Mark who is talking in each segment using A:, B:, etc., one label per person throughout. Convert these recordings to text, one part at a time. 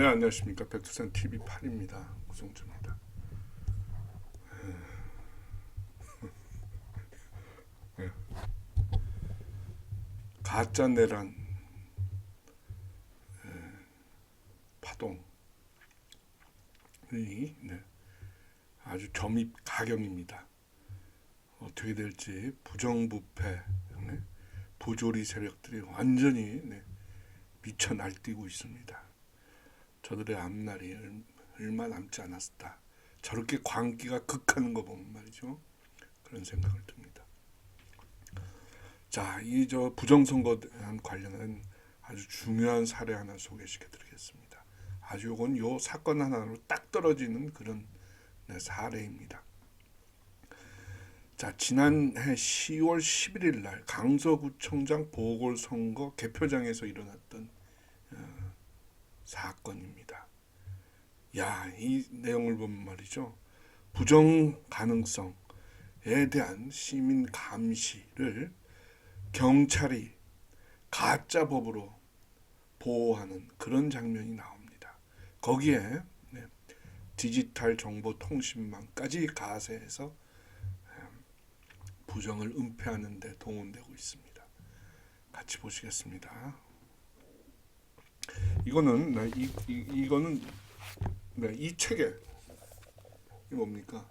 A: 네, 안녕하십니까. 백두산 TV 8입니다. 구성주입니다. 네. 가짜 내란 파동이 아주 점입 가경입니다. 어떻게 될지 부정부패, 부조리 세력들이 완전히 미쳐 날뛰고 있습니다. 저들의 앞날이 얼마 남지 않았다. 저렇게 광기가 극하는 거 보면 말이죠. 그런 생각을 듭니다. 자, 이 부정선거에 관련한 아주 중요한 사례 하나 소개시켜 드리겠습니다. 아주 요건 요 사건 하나로 딱 떨어지는 그런 사례입니다. 자, 지난해 10월 11일 날 강서구청장 보궐선거 개표장에서 일어났던 사건입니다. 야, 이 내용을 보면 말이죠. 부정 가능성에 대한 시민 감시를 경찰이 가짜 법으로 보호하는 그런 장면이 나옵니다. 거기에 디지털 정보통신망까지 가세해서 부정을 은폐하는 데 동원되고 있습니다. 같이 보시겠습니다. 이거는 이 책에 이 뭡니까?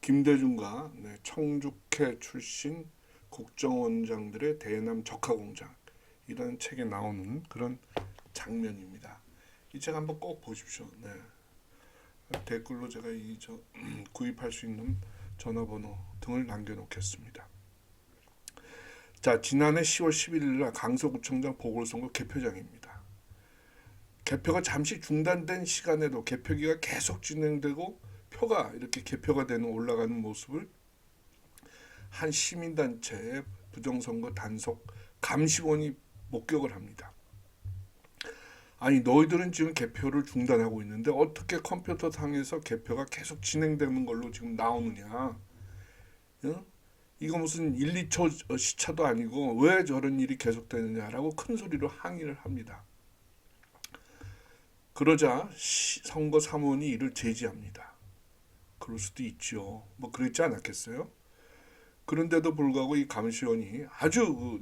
A: 김대중과 청주회 출신 국정원장들의 대남 적화공장 이런 책에 나오는 그런 장면입니다. 이 책 한번 꼭 보십시오. 댓글로 제가 구입할 수 있는 전화번호 등을 남겨놓겠습니다. 자, 지난해 10월 11일 날 강서구청장 보궐선거 개표장입니다. 개표가 잠시 중단된 시간에도 개표기가 계속 진행되고 표가 이렇게 개표가 되는 올라가는 모습을 한 시민단체의 부정선거 단속 감시원이 목격을 합니다. 아니, 너희들은 지금 개표를 중단하고 있는데 어떻게 컴퓨터 상에서 개표가 계속 진행되는 걸로 지금 나오느냐? 이거 무슨 1, 2초 시차도 아니고 왜 저런 일이 계속되느냐라고 큰 소리로 항의를 합니다. 그러자 선거 사무원이 이를 제지합니다. 그럴 수도 있죠. 뭐 그랬지 않았겠어요? 그런데도 불구하고 이 감시원이 아주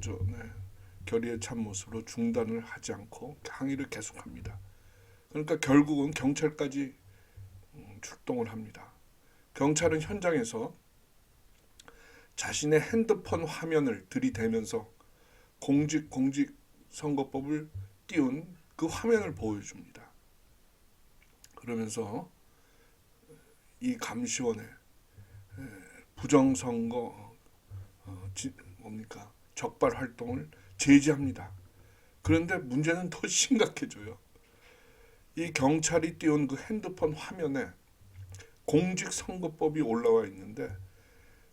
A: 결의에 찬 모습으로 중단을 하지 않고 항의를 계속합니다. 그러니까 결국은 경찰까지 출동을 합니다. 경찰은 현장에서 자신의 핸드폰 화면을 들이대면서 공직선거법을 띄운 그 화면을 보여줍니다. 그러면서 이 감시원의 부정선거 적발 활동을 제지합니다. 그런데 문제는 더 심각해져요. 이 경찰이 띄운 그 핸드폰 화면에 공직선거법이 올라와 있는데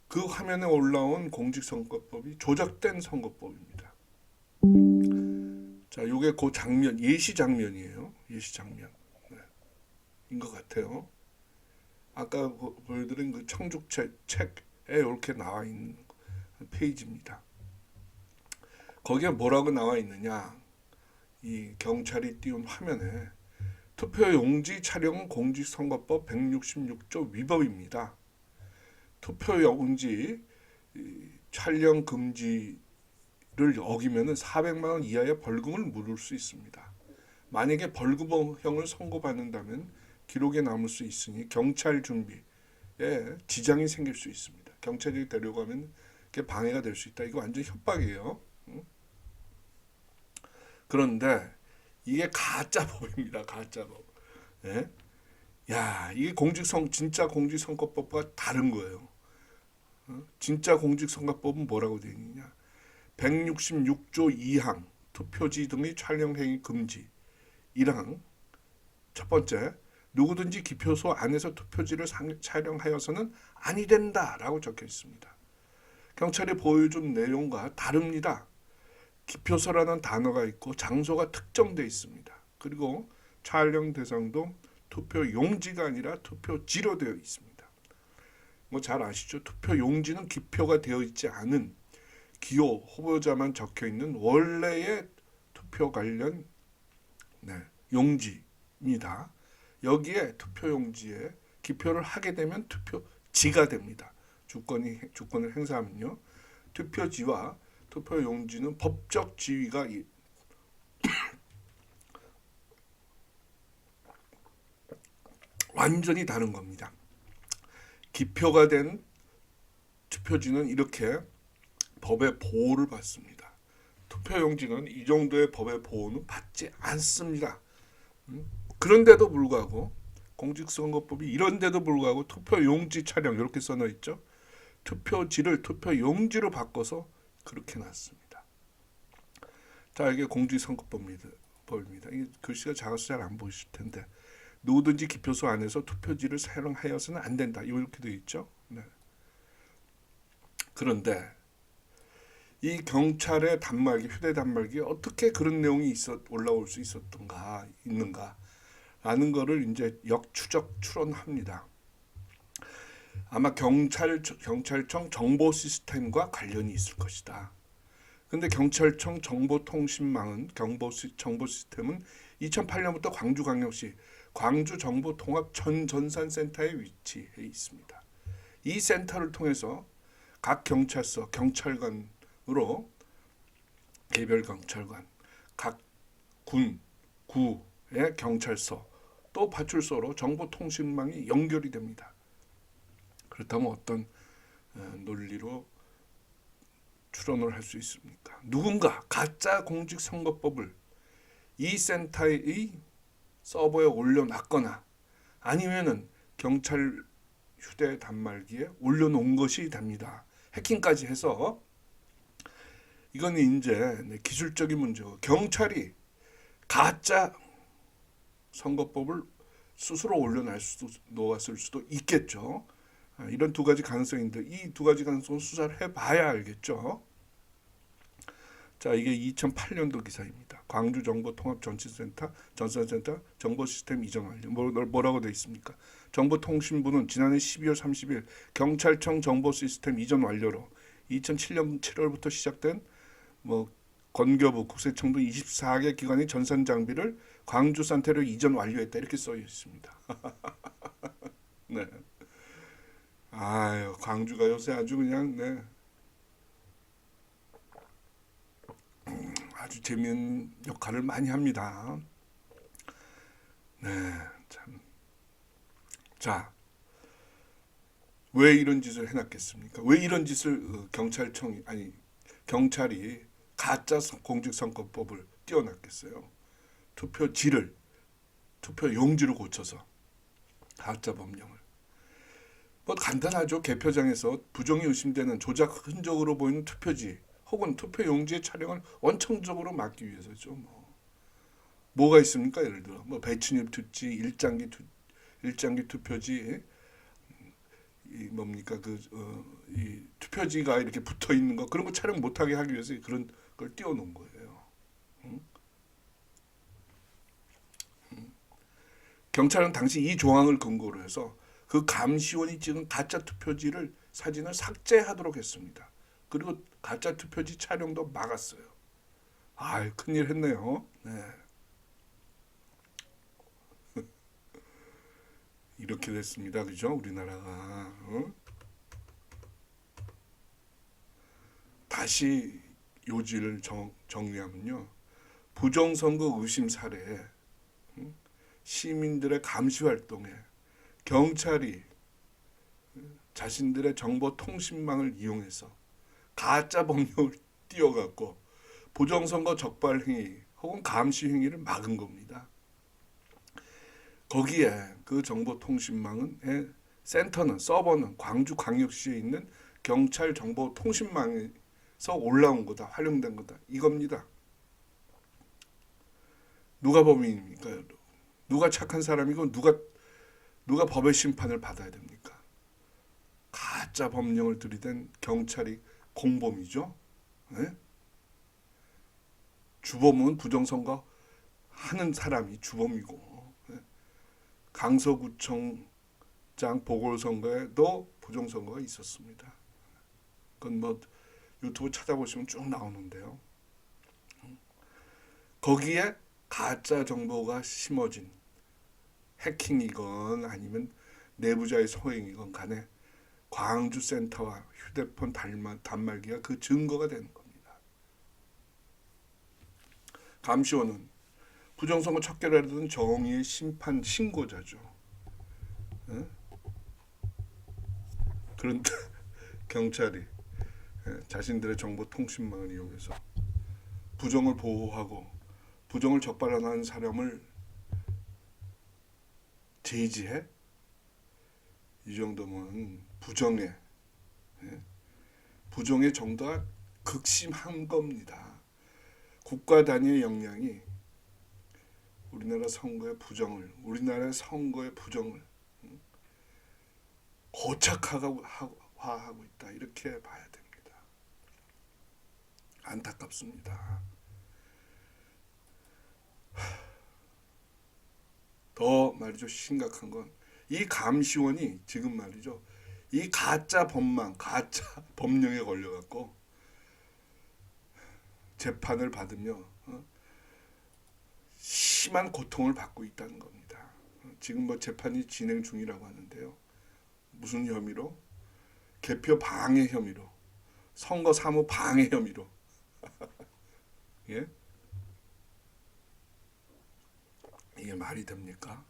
A: 그 화면에 올라온 공직선거법이 조작된 선거법입니다. 자, 요게 그 장면, 예시 장면이에요. 예시 장면. 인 것 같아요. 아까 보여드린 그 청주회 책에 이렇게 나와 있는 페이지입니다. 거기에 뭐라고 나와 있느냐? 이 경찰이 띄운 화면에 투표용지 촬영 공직선거법 166조 위법입니다. 투표용지 촬영 금지를 어기면 400만 원 이하의 벌금을 물을 수 있습니다. 만약에 벌금형을 선고받는다면 기록에 남을 수 있으니 경찰 준비에 지장이 생길 수 있습니다. 경찰이 데려가면 그게 방해가 될 수 있다. 이거 완전 협박이에요. 그런데 이게 가짜 법입니다. 가짜 법. 야, 이게 진짜 공직선거법과 다른 거예요. 진짜 공직선거법은 뭐라고 되어 있느냐? 166조 2항 투표지 등의 촬영 행위 금지. 1항 첫 번째, 누구든지 기표소 안에서 투표지를 촬영하여서는 아니 된다라고 적혀 있습니다. 경찰이 보여준 내용과 다릅니다. 기표소라는 단어가 있고 장소가 특정되어 있습니다. 그리고 촬영 대상도 투표 용지가 아니라 투표지로 되어 있습니다. 뭐 잘 아시죠? 투표 용지는 기표가 되어 있지 않은 기호 후보자만 적혀 있는 원래의 투표 관련 용지입니다. 여기에 투표용지에 기표를 하게 되면 투표지가 됩니다. 주권을 행사하면요. 투표지와 투표용지는 법적 지위가 완전히 다른 겁니다. 기표가 된 투표지는 이렇게 법의 보호를 받습니다. 투표용지는 이 정도의 법의 보호는 받지 않습니다. 그런데도 불구하고 공직선거법이 이런데도 불구하고 투표용지 촬영 이렇게 써놓 있죠. 투표지를 투표용지로 바꿔서 그렇게 놨습니다. 자, 이게 공직선거법입니다. 이게 글씨가 작아서 잘 안 보이실 텐데 누구든지 기표소 안에서 투표지를 사용하여서는 안 된다. 이렇게 되어 있죠. 네. 그런데 이 경찰의 단말기, 휴대 단말기에 어떻게 그런 내용이 올라올 수 있는가라는 거를 이제 역추적 추론합니다. 아마 경찰청 정보 시스템과 관련이 있을 것이다. 근데 경찰청 정보통신망은 정보 시스템은 2008년부터 광주광역시 광주정보통합전산센터에 위치해 있습니다. 이 센터를 통해서 각 경찰서, 경찰관으로 개별 경찰관, 각 군, 구의 경찰서, 또 파출소로 정보통신망이 연결이 됩니다. 그렇다면 어떤 논리로 추론을 할 수 있습니까? 누군가 가짜 공직선거법을 이 센터의 서버에 올려놨거나 아니면은 경찰 휴대 단말기에 올려놓은 것이 됩니다. 해킹까지 해서 이건 이제 기술적인 문제고 경찰이 가짜 선거법을 스스로 놓았을 수도 있겠죠. 이런 두 가지 가능성인데 이 두 가지 가능성은 수사를 해봐야 알겠죠. 자, 이게 2008년도 기사입니다. 광주정보통합전산센터 정보시스템 이전 완료. 뭐라고 되어 있습니까? 정보통신부는 지난해 12월 30일 경찰청 정보시스템 이전 완료로 2007년 7월부터 시작된 건교부, 국세청 등 24개 기관의 전산 장비를 광주 산태로 이전 완료했다. 이렇게 써 있습니다. 네. 아유, 광주가 요새 아주 그냥 아주 재미있는 역할을 많이 합니다. 네, 참. 자, 왜 이런 짓을 해놨겠습니까? 왜 이런 짓을 경찰이 가짜 공직선거법을 띄워놨겠어요? 투표용지를 고쳐서 가짜 법령을. 간단하죠. 개표장에서 부정이 의심되는 조작 흔적으로 보이는 투표지 혹은 투표용지의 촬영을 원천적으로 막기 위해서죠. 뭐가 있습니까? 예를 들어 배치입 투지, 일장기 투표지, 이 투표지가 이렇게 붙어 있는 거 그런 거 촬영 못하게 하기 위해서 그런 걸 띄워놓은 거예요. 경찰은 당시 이 조항을 근거로 해서 그 감시원이 찍은 가짜 투표지를 사진을 삭제하도록 했습니다. 그리고 가짜 투표지 촬영도 막았어요. 아유, 큰일 했네요. 네. 이렇게 됐습니다. 그죠? 우리나라가. 다시 요지를 정리하면요. 부정선거 의심 사례에 시민들의 감시 활동에 경찰이 자신들의 정보통신망을 이용해서 가짜 법령을 띄워갖고 부정선거 적발 행위 혹은 감시 행위를 막은 겁니다. 거기에 그 정보통신망의 서버는 광주광역시에 있는 경찰 정보통신망에서 올라온 거다, 활용된 거다, 이겁니다. 누가 범인입니까? 누가 착한 사람이고 누가 법의 심판을 받아야 됩니까? 가짜 법령을 들이댄 경찰이 공범이죠. 네? 주범은 부정선거 하는 사람이 주범이고, 네? 강서구청장 보궐선거에도 부정선거가 있었습니다. 그건 유튜브 찾아보시면 쭉 나오는데요. 거기에 가짜 정보가 심어진 해킹이건 아니면 내부자의 소행이건 간에 광주 센터와 휴대폰 단말기가 그 증거가 되는 겁니다. 감시원은 부정선거 척결하려던 정의의 심판 신고자죠. 그런데 경찰이 자신들의 정보통신망을 이용해서 부정을 보호하고 부정을 적발하는 사람을 제지해? 이 정도면 부정의 정도가 극심한 겁니다. 국가 단위의 역량이 우리나라의 선거의 부정을 고착화하고 있다. 이렇게 봐야 됩니다. 안타깝습니다. 더 말이죠. 심각한 건 이 감시원이 지금 말이죠. 이 가짜 법령에 걸려갖고 재판을 받으며 심한 고통을 받고 있다는 겁니다. 지금 뭐 재판이 진행 중이라고 하는데요. 무슨 혐의로? 개표 방해 혐의로, 선거 사무 방해 혐의로. 예? 이게 말이 됩니까?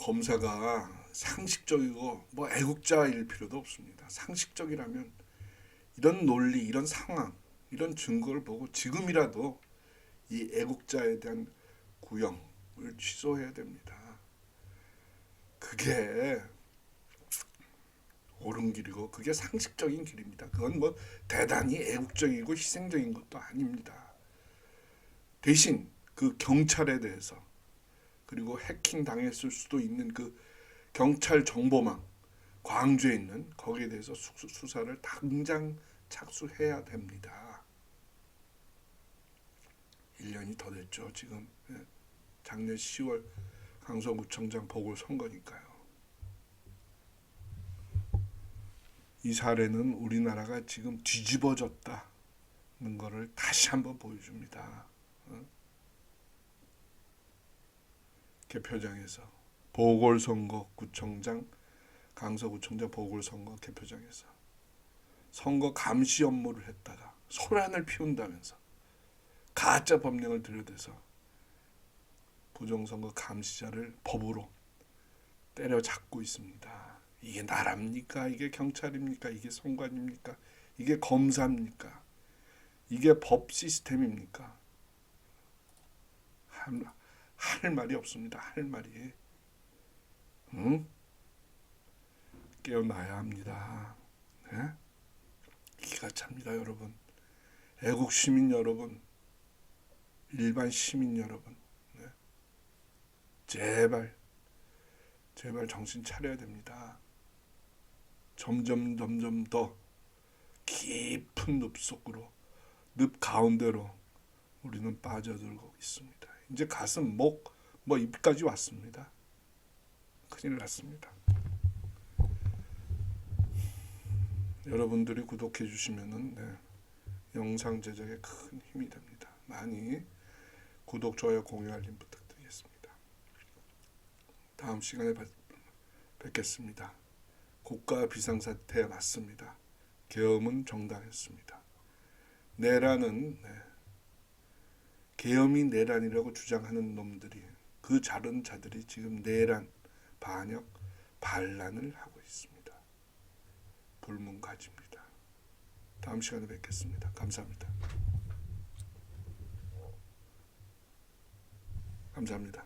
A: 검사가 상식적이고 애국자일 필요도 없습니다. 상식적이라면 이런 논리, 이런 상황, 이런 증거를 보고 지금이라도 이 애국자에 대한 구형을 취소해야 됩니다. 그게 옳은 길이고 그게 상식적인 길입니다. 그건 대단히 애국적이고 희생적인 것도 아닙니다. 대신 그 경찰에 대해서 그리고 해킹 당했을 수도 있는 그 경찰 정보망 광주에 있는 거기에 대해서 수사를 당장 착수해야 됩니다. 1년이 더 됐죠. 지금 작년 10월 강서구청장 보궐선거니까요. 이 사례는 우리나라가 지금 뒤집어졌다는 것을 다시 한번 보여줍니다. 개표장에서 보궐선거 구청장 강서구청장 보궐선거 개표장에서 선거 감시 업무를 했다가 소란을 피운다면서 가짜 법령을 들여대서 부정선거 감시자를 법으로 때려잡고 있습니다. 이게 나라입니까? 이게 경찰입니까? 이게 선관입니까? 이게 검사입니까? 이게 법 시스템입니까? 할 말이 없습니다. 할 말이. 깨어나야 합니다. 네? 기가 찹니다, 여러분. 애국 시민 여러분, 일반 시민 여러분, 네? 제발 정신 차려야 됩니다. 점점 더 깊은 늪 가운데로 우리는 빠져들고 있습니다. 이제 가슴, 목, 입까지 왔습니다. 큰일 났습니다. 여러분들이 구독해 주시면은 영상 제작에 큰 힘이 됩니다. 많이 구독, 좋아요, 공유, 알림 부탁드리겠습니다. 다음 시간에 뵙겠습니다. 국가 비상사태에 맞습니다. 계엄은 정당했습니다. 내란은 계엄이 내란이라고 주장하는 놈들이 그 자른 자들이 지금 내란, 반역, 반란을 하고 있습니다. 불문가지입니다. 다음 시간에 뵙겠습니다. 감사합니다. 감사합니다.